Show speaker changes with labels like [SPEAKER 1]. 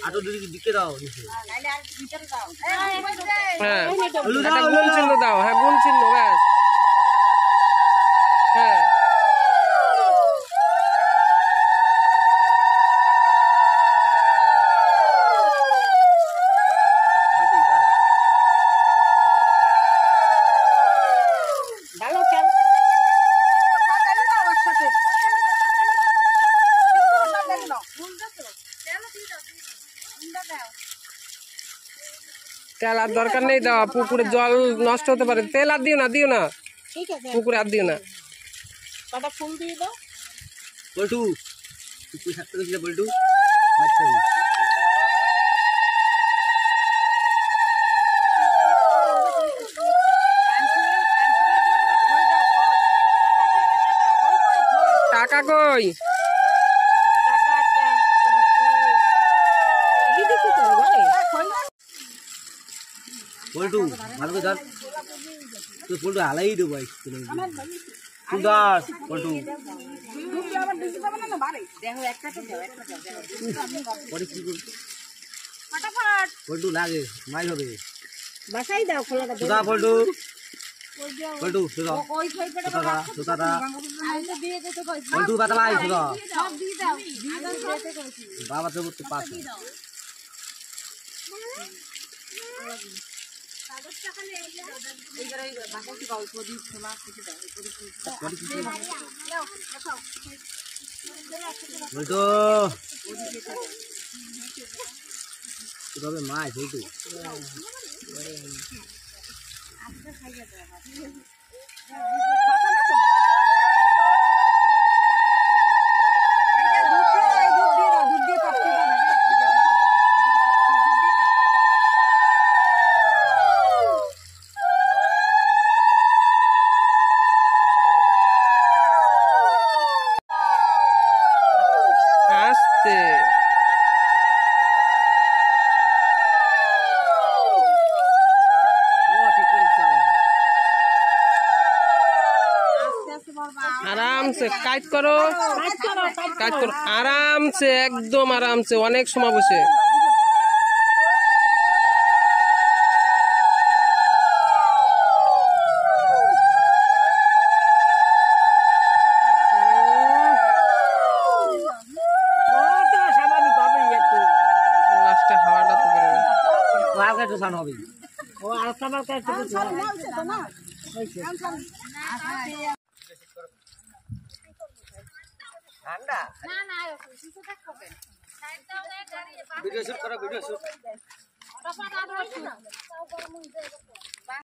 [SPEAKER 1] আটো দিকে দাও
[SPEAKER 2] হ্যাঁ একটা গুণ চিহ্ন দাও, হ্যাঁ গুণ চিহ্ন, ব্যাস। হ্যাঁ তেল আর দরকার নেই দেওয়া, পুকুরে জল নষ্ট হতে পারে। তেল আর দিও না, দিও না, পুকুরে আর দিও না।
[SPEAKER 3] ফুল দিয়ে দাও
[SPEAKER 1] বল্টু, তুই থাকতে গেছিলে বল্টু,
[SPEAKER 2] টাকা কই?
[SPEAKER 1] বল্টু ভালো করে ধর, তুই বল্টু হালাই দেবো সুন্দর বল্টু। পরে কি করবি বল্টু, লাগে মাই হবে
[SPEAKER 3] বাসাই দাও খোলাটা
[SPEAKER 1] সুদা বল্টু, বল্টু সুদা সুদা বল্টু কথা লাই সুদা বাবা তো করতে পাস বল্টু তবে মাছ বল্টু
[SPEAKER 2] আস্তে আরামসে কাজ করো, কাজ করো আরামসে, একদম আরামসে, অনেক সময় বসে। লাস্টে হাওয়াটা তো বেরোবে,
[SPEAKER 1] আগে তো সান হবে
[SPEAKER 3] ও আর সবার কাছে
[SPEAKER 1] ঠান্ডা ভিডিও শুট করো, ভিডিও শুট